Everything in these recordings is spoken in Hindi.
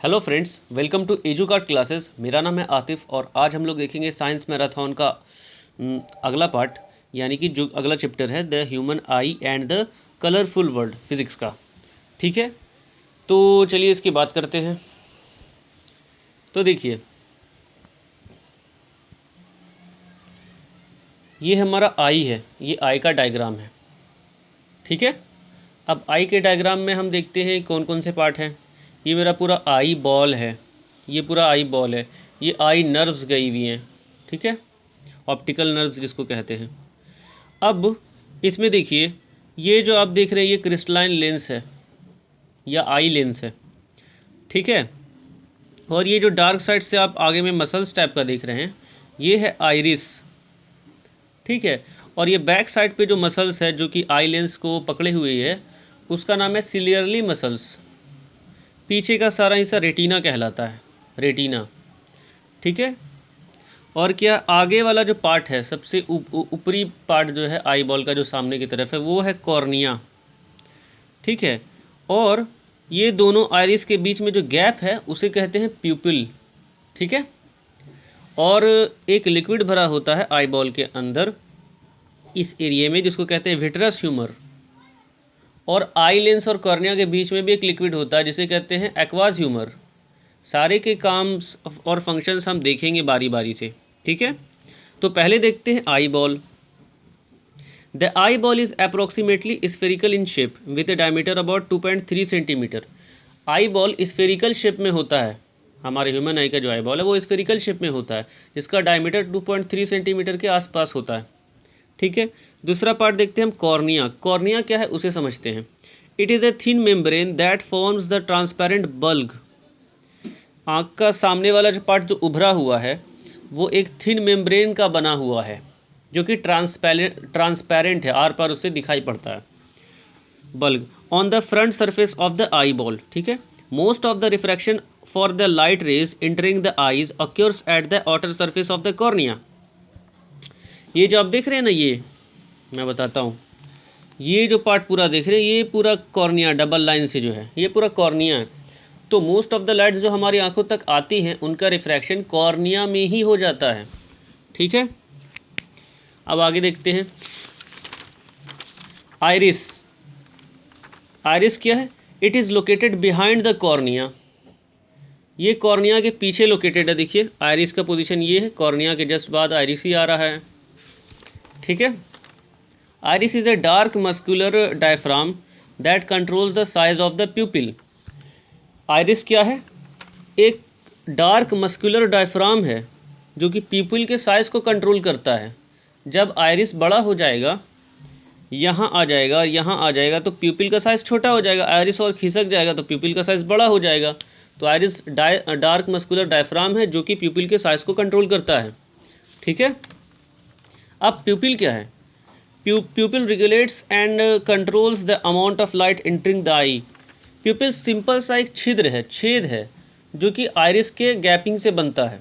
Hello friends, welcome to Educart classes. मेरा नाम है आतिफ और आज हम लोग देखेंगे साइंस मैराथन का अगला पार्ट, यानी कि जो अगला चैप्टर है the human I and the colourful world physics का। ठीक है, तो चलिए इसकी बात करते हैं। तो देखिए, ये हमारा आई है, ये आई का डायग्राम है। ठीक है, अब आई के डायग्राम में हम देखते हैं कौन कौन से पार्ट हैं। ये मेरा पूरा आई बॉल है, ये पूरा आई बॉल है, ये आई नर्व्स गई हुई हैं। ठीक है, ऑप्टिकल नर्व्स जिसको कहते हैं। अब इसमें देखिए, ये जो आप देख रहे हैं ये क्रिस्टलाइन लेंस है या आई लेंस है। ठीक है, और ये जो डार्क साइड से आप आगे में मसल्स टाइप का देख रहे हैं ये है आइरिस। ठीक है, और ये बैक साइड पे जो मसल्स है जो कि आई लेंस को पकड़े हुए है उसका नाम है सिलियरली मसल्स। पीछे का सारा हिस्सा रेटिना कहलाता है, रेटिना। ठीक है, और क्या आगे वाला जो पार्ट है सबसे ऊपरी पार्ट जो है आई बॉल का जो सामने की तरफ है वो है कॉर्निया। ठीक है, और ये दोनों आइरिस के बीच में जो गैप है उसे कहते हैं प्यूपिल। ठीक है, और एक लिक्विड भरा होता है आई बॉल के अंदर इस एरिया में जिसको कहते हैं विट्रस ह्यूमर। और आई लेंस और कॉर्निया के बीच में भी एक लिक्विड होता है जिसे कहते हैं एक्वास ह्यूमर। सारे के काम और फंक्शंस हम देखेंगे बारी बारी से। ठीक है, तो पहले देखते हैं eye ball. The eye ball is approximately spherical in shape with A diameter about 2.3 centimetre. Eye ball spherical shape में होता है। हमारे ह्यूमन आई का जो आई बॉल है वो स्फेरिकल शेप में होता है जिसका डायमीटर 2.3 सेंटीमीटर के आसपास होता है। ठीक है, दूसरा पार्ट देखते हैं हम कॉर्निया। कॉर्निया क्या है उसे समझते हैं। It is a thin membrane that forms the transparent bulge. आँख का सामने वाला जो पार्ट जो उभरा हुआ है वो एक थिन मेम्ब्रेन का बना हुआ है जो कि ट्रांसपेरेंट है, आर पार उससे दिखाई पड़ता है। Bulge on the front surface of the eye ball. ठीक है, most of the refraction for the light rays entering the eyes occurs at the outer surface of the cornea. ये जो आप देख रहे हैं ना, ये मैं बताता हूँ, ये जो पार्ट पूरा देख रहे हैं ये पूरा कॉर्निया डबल लाइन से जो है ये पूरा कॉर्निया है। तो मोस्ट ऑफ द लाइट्स जो हमारी आंखों तक आती हैं उनका रिफ्रैक्शन कॉर्निया में ही हो जाता है। ठीक है, अब आगे देखते हैं आइरिस। आइरिस क्या है? It is located behind the cornea. ये कॉर्निया के पीछे लोकेटेड है। देखिए आइरिस का पोजीशन ये है, कॉर्निया के जस्ट बाद आइरिस ही आ रहा है। ठीक है, iris is a dark muscular diaphragm that controls the size of the प्यूपिल। Iris क्या है? एक डार्क मस्कुलर डायफ्राम है जो कि प्यूपिल के साइज़ को कंट्रोल करता है। जब आइरिस बड़ा हो जाएगा, यहाँ आ जाएगा, यहाँ आ जाएगा तो प्यूपिल का साइज़ छोटा हो जाएगा। आइरिस और खिसक जाएगा तो प्यूपिल का साइज़ बड़ा हो जाएगा। तो आइरिस डार्क मस्कुलर डायफ्राम है जो कि प्यूपिल के साइज़ को कंट्रोल करता है। ठीक है, अब प्यूपिल क्या है? प्यूपिल regulates and controls the amount of light entering the I. प्यूपिल simple सा एक छिद्र है, छेद है जो कि आइरिस के गैपिंग से बनता है।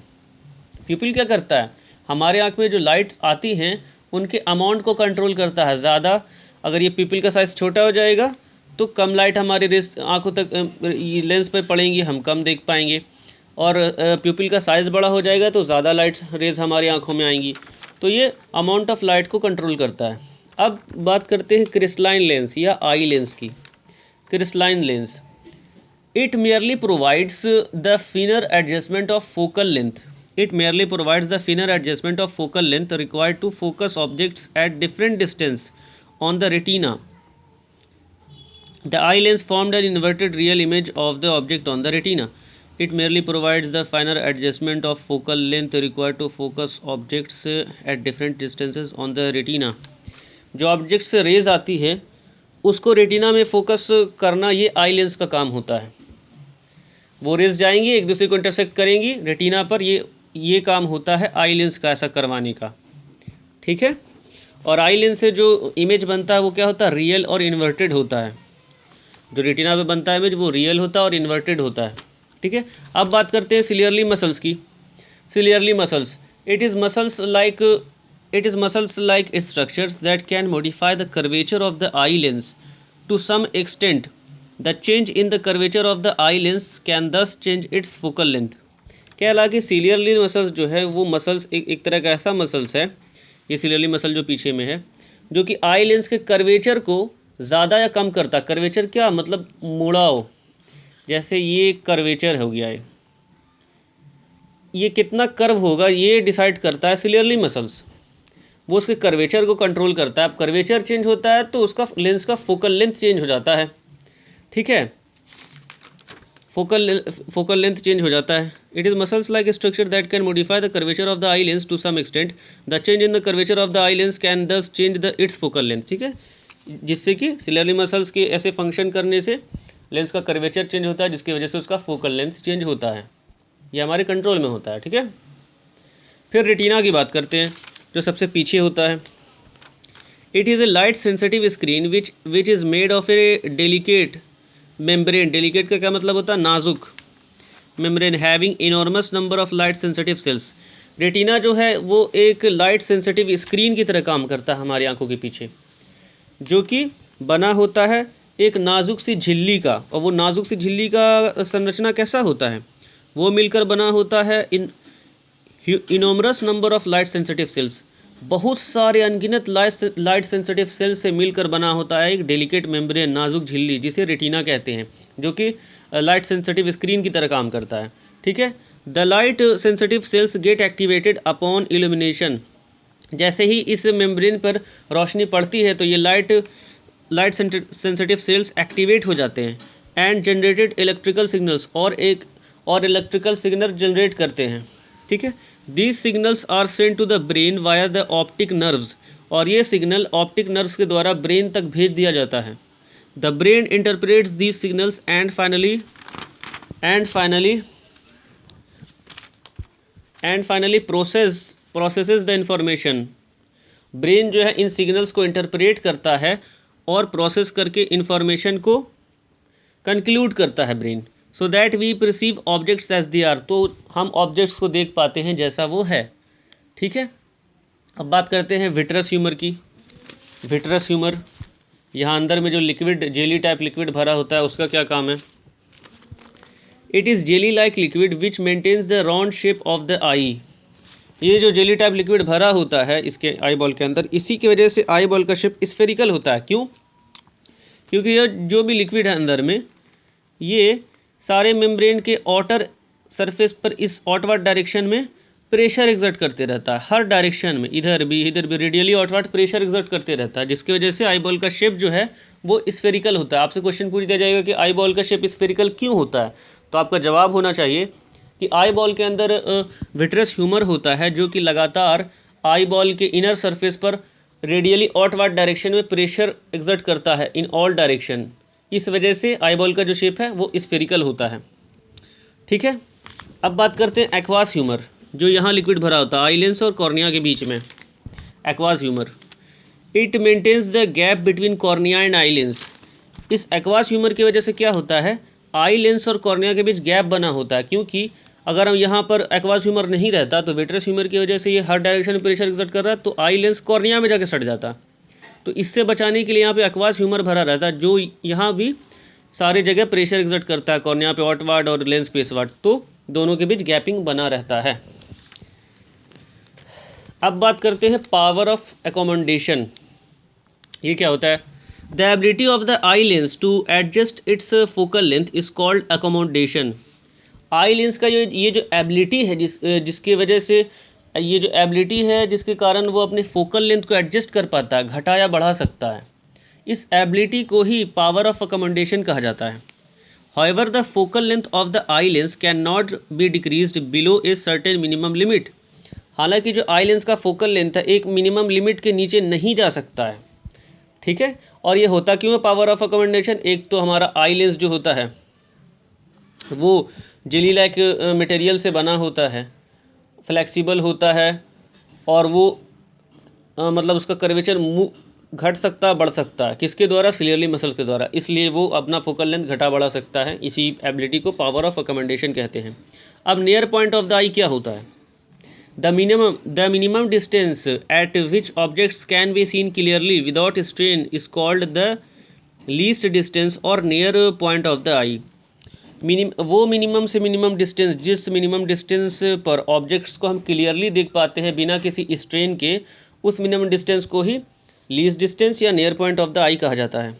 प्यूपिल क्या करता है? हमारे आँख में जो लाइट्स आती हैं उनके अमाउंट को कंट्रोल करता है। ज़्यादा अगर ये प्यूपिल का साइज़ छोटा हो जाएगा तो कम लाइट हमारे रेस आँखों तक लेंस पर पड़ेंगी, हम कम देख पाएंगे। और प्यूपिल का साइज़ बड़ा हो जाएगा तो ज़्यादा लाइट रेज हमारी आँखों में आएंगी। तो ये अमाउंट ऑफ लाइट को कंट्रोल करता है। अब बात करते हैं क्रिस्टलाइन लेंस या आई लेंस की। Crystalline lens, it merely provides the finer adjustment of focal length. It merely provides the finer adjustment of focal length required to focus objects at different distance on the retina. The eye lens formed an inverted real image of the object on the retina. It merely provides the finer adjustment of focal length required to focus objects at different distances on the retina. जो ऑब्जेक्ट से रेज आती है उसको रेटिना में फोकस करना ये आई लेंस का काम होता है। वो रेज जाएंगी एक दूसरे को इंटरसेक्ट करेंगी रेटिना पर, ये काम होता है आई लेंस का ऐसा करवाने का। ठीक है, और आई लेंस से जो इमेज बनता है वो क्या होता है? रियल और इन्वर्टेड होता है। जो रेटिना पे बनता है इमेज वो रियल होता है और इन्वर्टेड होता है। ठीक है, अब बात करते हैं सिलियरली मसल्स की। Ciliary muscles, it is muscles like structures that can modify the curvature of the eye lens to some extent the change in the curvature of the eye lens can thus change it's focal length. क्या हालांकि सीलियरली मसल्स जो है वो मसल्स एक तरह का ऐसा मसल्स है, ये सीलियरली मसल जो पीछे में है, जो कि आई लेंस के कर्वेचर को ज़्यादा या कम करता है। कर्वेचर क्या मतलब मुड़ाव, जैसे ये कर्वेचर हो गया है, ये कितना कर्व होगा ये डिसाइड करता है सीलियरली मसल्स, वो उसके कर्वेचर को कंट्रोल करता है। अब कर्वेचर चेंज होता है तो उसका लेंस का फोकल लेंथ चेंज हो जाता है, ठीक है, फोकल लेंथ चेंज हो जाता है। It is muscles like structure that can modify the curvature of the eye lens to some extent. The change in the curvature of the eye lens can thus change the its focal length, ठीक है, जिससे कि सीलियरली मसल्स के ऐसे फंक्शन करने से लेंस का कर्वेचर चेंज होता है, जिसकी वजह से उसका फोकल लेंथ चेंज होता है। ये हमारे कंट्रोल में होता है, ठीक है। फिर रेटिना की बात करते हैं, जो सबसे पीछे होता है। It is a light sensitive screen which is made of A delicate membrane. Delicate का क्या मतलब होता है, नाजुक membrane having enormous number of light sensitive sales. Retina जो है वो एक लाइट सेंसिटिव स्क्रीन की तरह काम करता है हमारी आंखों के पीछे, जो कि बना होता है एक नाजुक सी झिल्ली का। और वो नाजुक सी झिल्ली का संरचना कैसा होता है, वो मिलकर बना होता है enormous number of light sensitive sales, बहुत सारे अनगिनत लाइट सेंसिटिव सेल्स से मिलकर बना होता है एक डेलिकेट मेम्ब्रेन, नाजुक झिल्ली, जिसे रेटिना कहते हैं, जो कि लाइट सेंसिटिव स्क्रीन की तरह काम करता है, ठीक है। The light sensitive sales gate activated upon illumination. जैसे ही इस मेम्ब्रेन पर रोशनी पड़ती है तो ये लाइट सेंसिटिव सेल्स एक्टिवेट हो जाते हैं एंड जनरेटेड इलेक्ट्रिकल सिग्नल्स, और इलेक्ट्रिकल सिग्नल जनरेट करते हैं, ठीक है। These signals are sent to the brain via the optic nerves, और ये सिग्नल ऑप्टिक नर्व्स के द्वारा ब्रेन तक भेज दिया जाता है। The brain interprets these signals and finally processes the information. Brain जो है इन सिग्नल्स को इंटरप्रेट करता है और प्रोसेस करके इंफॉर्मेशन को कंक्लूड करता है brain, so that we perceive objects as they are, तो हम ऑब्जेक्ट्स को देख पाते हैं जैसा वो है, ठीक है। अब बात करते हैं विट्रस ह्यूमर की। विट्रस ह्यूमर, यहाँ अंदर में जो लिक्विड जेली टाइप लिक्विड भरा होता है उसका क्या काम है। It is jelly like liquid which maintains the round shape of the eye. ये जो जेली टाइप लिक्विड भरा होता है इसके आई बॉल के अंदर, इसी की वजह से आई बॉल का शेप स्फेरिकल होता है। क्यों? क्योंकि ये जो भी लिक्विड है अंदर में, ये सारे मेम्ब्रेन के आउटर सरफेस पर इस आउटवर्ड डायरेक्शन में प्रेशर एग्जर्ट करते रहता है, हर डायरेक्शन में, इधर भी रेडियली आउटवर्ड प्रेशर एग्जर्ट करते रहता है, जिसकी वजह से आई बॉल का शेप जो है वो स्फेरिकल होता है। आपसे क्वेश्चन पूछ दिया जाएगा कि आई बॉल का शेप स्फेरिकल क्यों होता है, तो आपका जवाब होना चाहिए कि आई बॉल के अंदर विट्रस ह्यूमर होता है, जो कि लगातार आई बॉल के इनर सरफेस पर रेडियली आउटवर्ड डायरेक्शन में प्रेशर एग्जर्ट करता है इन ऑल डायरेक्शन। इस वजह से आई बॉल का जो शेप है वो स्फेरिकल होता है, ठीक है। अब बात करते हैं एक्वास ह्यूमर, जो यहाँ लिक्विड भरा होता है आई लेंस और कॉर्निया के बीच में। Aqueous humour, it maintains the gap between cornea and eye lens. इस एक्वास ह्यूमर की वजह से क्या होता है, आई लेंस और कॉर्निया के बीच गैप बना होता है, क्योंकि अगर हम यहाँ पर एक्वास ह्यूमर नहीं रहता तो विट्रस ह्यूमर की वजह से ये हर डायरेक्शन में प्रेशर एक्सर्ट कर रहा है, तो आई लेंस कॉर्निया में जाके सट जाता। तो इससे बचाने के लिए यहाँ पे एक्वास ह्यूमर भरा रहता है, जो यहाँ भी सारी जगह प्रेशर एक्सर्ट करता है, कॉर्निया पे आउटवर्ड और लेंस पे इनवर्ड, तो दोनों के बीच गैपिंग बना रहता है। अब बात करते हैं पावर ऑफ एकोमोडेशन। ये क्या होता है, the ability of the eye lens to adjust its focal length is called accommodation. Eye lens का ये जो एबिलिटी है, जिसकी वजह से ये जो एबिलिटी है जिसके कारण वो अपने फोकल लेंथ को एडजस्ट कर पाता है, घटा या बढ़ा सकता है, इस एबिलिटी को ही पावर ऑफ एकोमोडेशन कहा जाता है। However the focal length of the eye lens can not be decreased below a certain minimum limit. हालांकि जो आई लेंस का फोकल लेंथ है एक मिनिमम लिमिट के नीचे नहीं जा सकता है, ठीक है। और ये होता क्यों है पावर ऑफ एकोमोडेशन, एक तो हमारा आई लेंस जो होता है वो जेली लाइक मटेरियल से बना होता है, फ्लेक्सिबल होता है, और वो मतलब उसका कर्वेचर घट सकता बढ़ सकता है, किसके द्वारा, सीलियरली मसल्स के द्वारा, इसलिए वो अपना फोकल लेंथ घटा बढ़ा सकता है। इसी एबिलिटी को पावर ऑफ एकोमोडेशन कहते हैं। अब नियर पॉइंट ऑफ द आई क्या होता है, the minimum distance eight which objects can be seen clearly without strain is called the least distance और near point of the eye. वो मिनिमम से मिनिमम डिस्टेंस, जिस मिनिमम डिस्टेंस पर ऑब्जेक्ट्स को हम क्लियरली देख पाते हैं बिना किसी स्ट्रेन के, उस मिनिमम डिस्टेंस को ही लीस्ट डिस्टेंस या नियर पॉइंट ऑफ द आई कहा जाता है।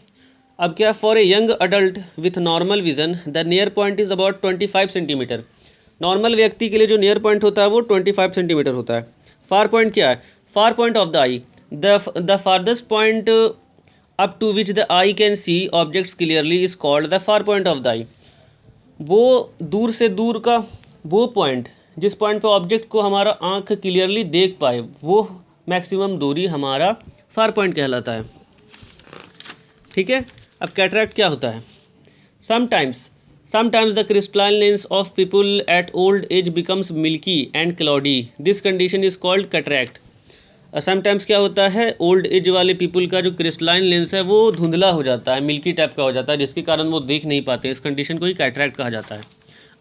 अब क्या, for a young adult with normal vision the near point is about 25 centimetre. Normal व्यक्ति के लिए जो नियर पॉइंट होता है वो 25 सेंटीमीटर होता है। फार पॉइंट क्या है? Far point of the eye, the farthest point up to which the eye can see objects clearly is called the far point of the eye. वो दूर से दूर का वो पॉइंट जिस पॉइंट पे ऑब्जेक्ट को हमारा आंख क्लियरली देख पाए, वो मैक्सिमम दूरी हमारा फार पॉइंट कहलाता है। ठीक है। अब कैटरैक्ट क्या होता है? Sometimes the crystalline lens of people at old age becomes milky and cloudy, this condition is called cataract. Sometimes क्या होता है, ओल्ड एज वाले पीपल का जो क्रिस्टलाइन लेंस है वो धुंधला हो जाता है, मिल्की टाइप का हो जाता है, जिसके कारण वो देख नहीं पाते। इस कंडीशन को ही कैटरैक्ट कहा जाता है।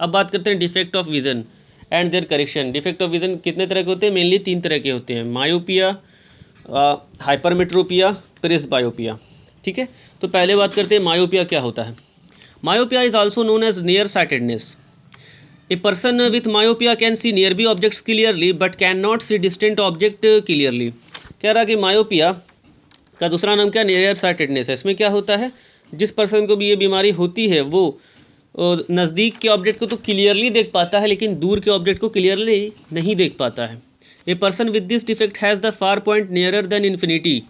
अब बात करते हैं defect of vision and their correction. Defect of vision कितने तरह के होते हैं? मेनली 3 तरह के होते हैं, मायोपिया, हाइपरमेट्रोपिया, प्रेसबायोपिया। ठीक है। तो पहले बात करते हैं मायोपिया क्या होता है। Myopia is also known as near sightedness. A person with myopia can see nearby objects clearly but cannot see distant object clearly. कह रहा कि मायोपिया का दूसरा नाम क्या? नियर साइटेडनेस है। इसमें क्या होता है, जिस पर्सन को भी ये बीमारी होती है वो नज़दीक के ऑब्जेक्ट को तो क्लियरली देख पाता है, लेकिन दूर के ऑब्जेक्ट को क्लियरली नहीं देख पाता है। A person with this defect has the far point nearer then infinity.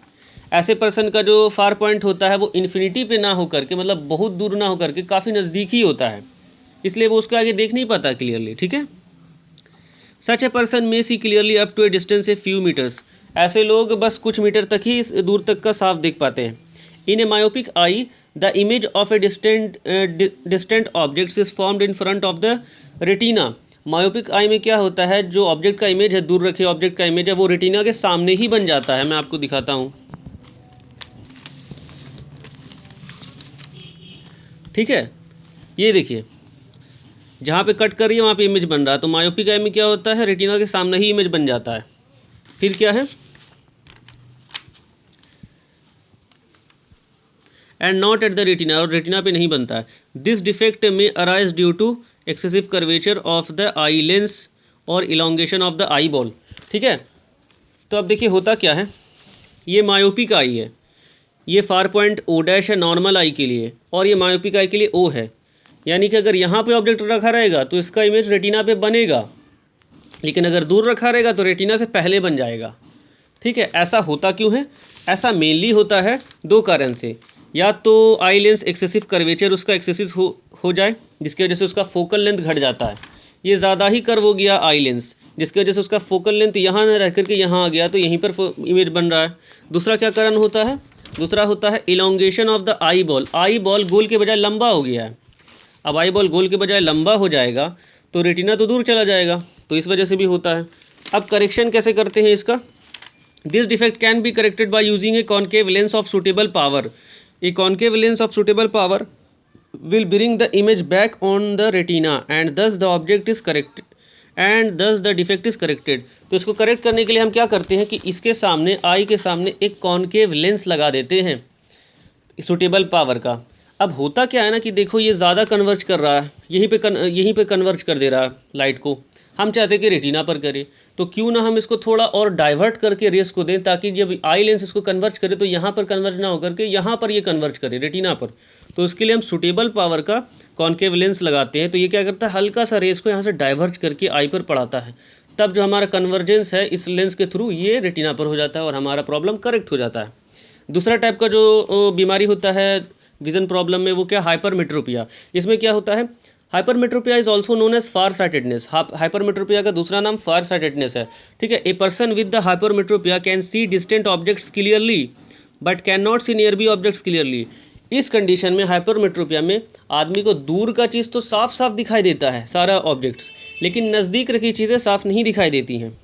ऐसे पर्सन का जो फार पॉइंट होता है वो इन्फिनिटी पे ना होकर के, मतलब बहुत दूर ना होकर के काफ़ी नज़दीक ही होता है, इसलिए वो उसके आगे देख नहीं पाता क्लियरली। ठीक है। Such a person may see clearly up to a distance a few metres. ऐसे लोग बस कुछ मीटर तक ही दूर तक का साफ देख पाते हैं। In a myopic eye the image of a distant objects is formed in front of the retina. Myopic eye में क्या होता है, जो ऑब्जेक्ट का इमेज है, दूर रखे ऑब्जेक्ट का इमेज है, वो रेटिना के सामने ही बन जाता है। मैं आपको दिखाता हूँ। ठीक है। ये देखिए, जहाँ पे कट कर रही है वहाँ पे इमेज बन रहा है, तो मायोपिक आई में क्या होता है, रेटिना के सामने ही इमेज बन जाता है। फिर क्या है, and not at the retina, और रेटिना पे नहीं बनता है। This defect may arise due to excessive curvature of the eye lens और elongation of the eye ball. ठीक है। तो अब देखिए होता क्या है, ये मायोपिक आई है, ये फार पॉइंट ओ डैश है नॉर्मल आई के लिए, और ये मायोपिक आई के लिए ओ है। यानी कि अगर यहाँ पे ऑब्जेक्ट रखा रहेगा तो इसका इमेज रेटिना पे बनेगा, लेकिन अगर दूर रखा रहेगा तो रेटिना से पहले बन जाएगा। ठीक है। ऐसा होता क्यों है? ऐसा मेनली होता है 2 कारण से। या तो आई लेंस एक्सेसिव कर्वेचर उसका एक्सेसिव हो जाए, जिसकी वजह से उसका फोकल लेंथ घट जाता है। ये ज़्यादा ही कर्व हो गया आई लेंस, जिसकी वजह से उसका फोकल लेंथ यहाँ न रह करके यहाँ आ गया, तो यहीं पर इमेज बन रहा है। दूसरा क्या कारण होता है? दूसरा होता है elongation of the eye ball. Eye ball गोल के बजाय लंबा हो गया है। अब आई बॉल गोल के बजाय लंबा हो जाएगा तो रेटिना तो दूर चला जाएगा, तो इस वजह से भी होता है। अब करेक्शन कैसे करते हैं इसका? This defect can be corrected by using a concave lens of suitable power. A concave lens of suitable power will bring the image back on the retina and thus the object is corrected and thus the defect is corrected। तो इसको करेक्ट करने के लिए हम क्या करते हैं कि इसके सामने, आई के सामने एक कॉन्केव लेंस लगा देते हैं सुटेबल पावर का। अब होता क्या है ना कि देखो ये ज़्यादा कन्वर्ज कर रहा है, यहीं पे कन्वर्ज कर दे रहा है लाइट को। हम चाहते हैं कि रेटिना पर करे, तो क्यों ना हम इसको थोड़ा और डाइवर्ट करके रेस को दें, ताकि जब आई लेंस इसको कन्वर्ज करे तो यहाँ पर कन्वर्ज ना होकर के यहाँ पर ये कन्वर्ज करे रेटिना पर। तो इसके लिए हम सुटेबल पावर का कॉन्केव लेंस लगाते हैं। तो ये क्या करता है, हल्का सा रेस को यहाँ से डाइवर्ट करके आई पर पड़ाता है, तब जो हमारा कन्वर्जेंस है इस लेंस के थ्रू ये रेटिना पर हो जाता है और हमारा प्रॉब्लम करेक्ट हो जाता है। दूसरा टाइप का जो बीमारी होता है विजन प्रॉब्लम में, वो क्या, हाइपरमेट्रोपिया। इसमें क्या होता है, hypermetropia is also known as far sightedness. Hypermetropia का दूसरा नाम फार साइटेडनेस है। ठीक है। A person with the hypermetropia can see distant objects clearly but cannot see nearby objects clearly. इस कंडीशन में, हाइपरमेट्रोपिया में, आदमी को दूर का चीज़ तो साफ साफ दिखाई देता है सारा ऑब्जेक्ट्स, लेकिन नज़दीक रखी चीज़ें साफ नहीं दिखाई देती हैं।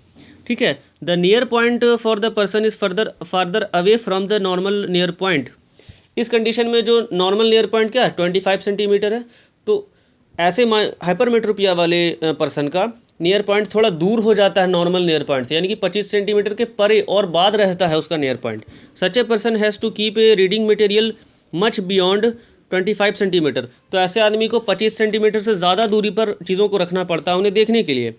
ठीक है। The near point for the person is further away from the normal near point. इस कंडीशन में जो नॉर्मल नियर पॉइंट क्या है, 25 सेंटीमीटर है। तो ऐसे हाइपरमेट्रोपिया वाले पर्सन का नियर पॉइंट थोड़ा दूर हो जाता है नॉर्मल नियर पॉइंट से, यानी कि 25 सेंटीमीटर के परे और बाद रहता है उसका near point. Such a person has to keep a reading material much beyond 25 centimetre. तो ऐसे आदमी को 25 सेंटीमीटर से ज़्यादा दूरी पर चीज़ों को रखना पड़ता है उन्हें देखने के लिए।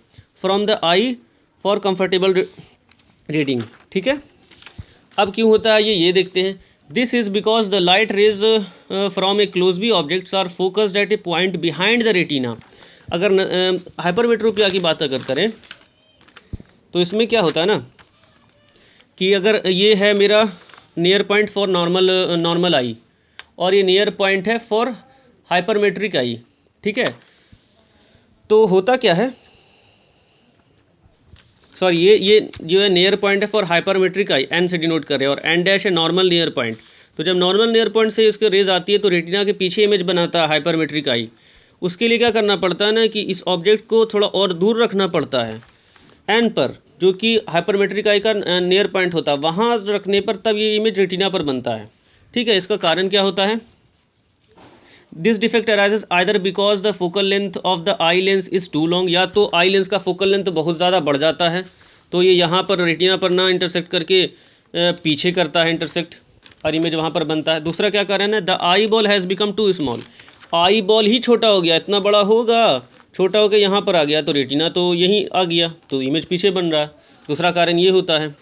From the eye for comfortable reading. ठीक है, अब क्यों होता है ये देखते हैं। This is because the light rays from a close by objects are focused at a point behind the retina. अगर हाइपरमेट्रोपिया की बात अगर करें तो इसमें क्या होता है ना कि अगर ये है मेरा नियर पॉइंट फॉर नॉर्मल आई और ये नियर पॉइंट है फॉर हाइपरमेट्रिक आई। ठीक है, तो होता क्या है, सॉरी ये जो है नियर पॉइंट है फॉर हाइपरमेट्रिक आई, एन से डिनोट कर रहे हैं, और एन डैश है नॉर्मल नियर पॉइंट। तो जब नॉर्मल नियर पॉइंट से इसके रेज आती है तो रेटिना के पीछे इमेज बनाता है हाइपरमेट्रिक आई। उसके लिए क्या करना पड़ता है ना कि इस ऑब्जेक्ट को थोड़ा और दूर रखना पड़ता है एन पर, जो कि हाइपरमेट्रिक आई का नियर पॉइंट होता है, वहाँ रखने पर तब ये इमेज रेटिना पर बनता है। ठीक है, इसका कारण क्या होता है, this defect arises either because the focal length of the eye lens is too long, या तो आई लेंस का फोकल लेंथ बहुत ज़्यादा बढ़ जाता है तो ये यहाँ पर रेटिना पर ना इंटरसेक्ट करके पीछे करता है इंटरसेक्ट और इमेज वहाँ पर बनता है। दूसरा क्या कारण है, the eye ball has become too small, eye ball ही छोटा हो गया, इतना बड़ा होगा छोटा होकर यहाँ पर आ गया तो रेटिना तो यहीं आ गया तो इमेज पीछे बन रहा है। दूसरा कारण ये होता है।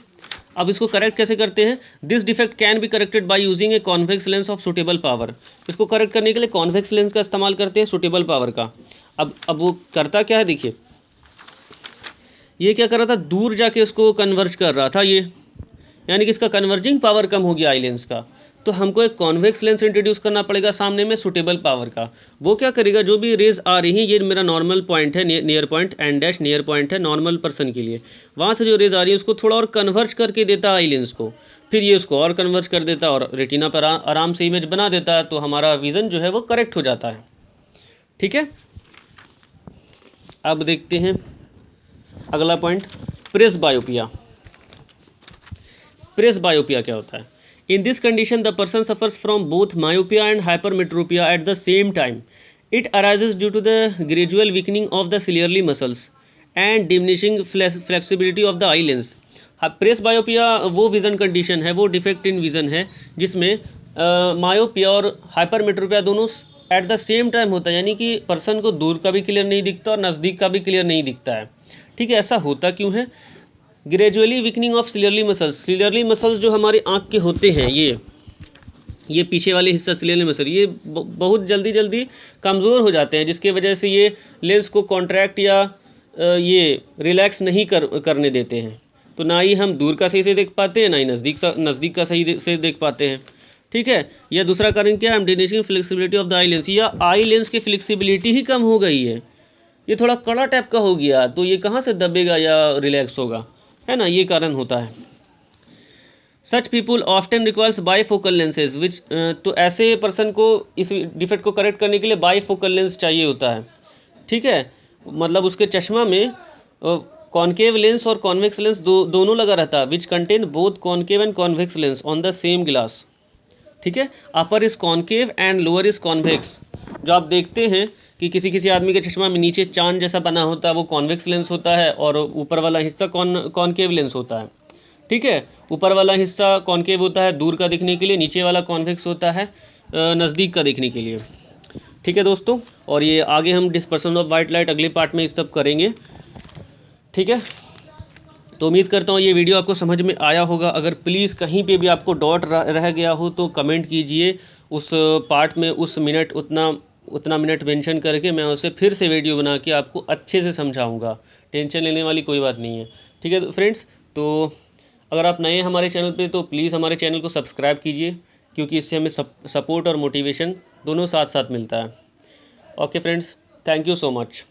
अब इसको करेक्ट कैसे करते हैं, this defect can be corrected by using a convex lens of suitable power. इसको करेक्ट करने के लिए कॉन्वेक्स लेंस का इस्तेमाल करते हैं सुटेबल पावर का। अब वो करता क्या है, देखिए ये क्या कर रहा था, दूर जाके उसको कन्वर्ज कर रहा था ये, यानी कि इसका कन्वर्जिंग पावर कम हो गया आई लेंस का। तो हमको एक कॉन्वेक्स लेंस इंट्रोड्यूस करना पड़ेगा सामने में सुटेबल पावर का। वो क्या करेगा, जो भी रेज आ रही हैं, ये मेरा नॉर्मल पॉइंट है, near point N dash near point है नॉर्मल पर्सन के लिए, वहाँ से जो रेज आ रही है उसको थोड़ा और कन्वर्ज करके देता आई लेंस को, फिर ये उसको और कन्वर्ज कर देता और रेटिना पर आराम से इमेज बना देता है, तो हमारा विज़न जो है वो करेक्ट हो जाता है। ठीक है, अब देखते हैं अगला पॉइंट, प्रेसबायोपिया। प्रेसबायोपिया क्या होता है, in this condition the person suffers from both myopia and hypermetropia at the same time. It arises due to the gradual weakening of the ciliary muscles and diminishing flexibility of the eye lens. Presbyopia वो विज़न कंडीशन है, वो डिफेक्ट इन विज़न है जिसमें मायोपिया और हाइपरमेट्रोपिया दोनों एट द सेम टाइम होता है, यानी कि पर्सन को दूर का भी क्लियर नहीं दिखता और नज़दीक का भी क्लियर नहीं दिखता है। ठीक है, ऐसा होता क्यों है, gradually weakening of ciliary muscles. Ciliary muscles जो हमारे आँख के होते हैं, ये पीछे वाले हिस्सा सिलियरली मसल, ये बहुत जल्दी कमज़ोर हो जाते हैं, जिसके वजह से ये लेंस को कॉन्ट्रैक्ट या ये रिलैक्स नहीं करने देते हैं। तो ना ही हम दूर का सही से देख पाते हैं, ना ही नज़दीक का सही से देख पाते हैं। ठीक है, या दूसरा कारण क्या है, diminishing flexibility of the eye lens, या आई लेंस की फ्लेक्सिबिलिटी ही कम हो गई है, ये थोड़ा कड़ा टाइप का हो गया तो ये कहाँ से दबेगा या रिलैक्स होगा, है ना, ये कारण होता है। Such people often requires bifocal lenses which, तो ऐसे पर्सन को इस डिफेक्ट को करेक्ट करने के लिए बाईफोकल लेंस चाहिए होता है। ठीक है, मतलब उसके चश्मा में कॉन्केव लेंस और कॉन्वेक्स लेंस दोनों लगा रहता है, which contain both concave and convex lens on the same glass. ठीक है, upper is concave and lower is convex. जो आप देखते हैं कि किसी आदमी के चश्मा में नीचे चांद जैसा बना होता है वो कॉन्वेक्स लेंस होता है और ऊपर वाला हिस्सा कॉन्केव लेंस होता है। ठीक है, ऊपर वाला हिस्सा कॉन्केव होता है दूर का दिखने के लिए, नीचे वाला कॉन्वेक्स होता है नज़दीक का देखने के लिए। ठीक है दोस्तों, और ये आगे हम डिस्पर्सन ऑफ वाइट लाइट अगले पार्ट में इस सब करेंगे। ठीक है, तो उम्मीद करता हूँ ये वीडियो आपको समझ में आया होगा। अगर प्लीज़ कहीं पे भी आपको डाउट रह गया हो तो कमेंट कीजिए, उस पार्ट में उस मिनट उतना मिनट मेंशन करके मैं उसे फिर से वीडियो बना के आपको अच्छे से समझाऊंगा। टेंशन लेने वाली कोई बात नहीं है। ठीक है फ्रेंड्स, तो अगर आप नए हैं हमारे चैनल पे तो प्लीज़ हमारे चैनल को सब्सक्राइब कीजिए, क्योंकि इससे हमें सपोर्ट और मोटिवेशन दोनों साथ साथ मिलता है। Okay friends, thank you so much.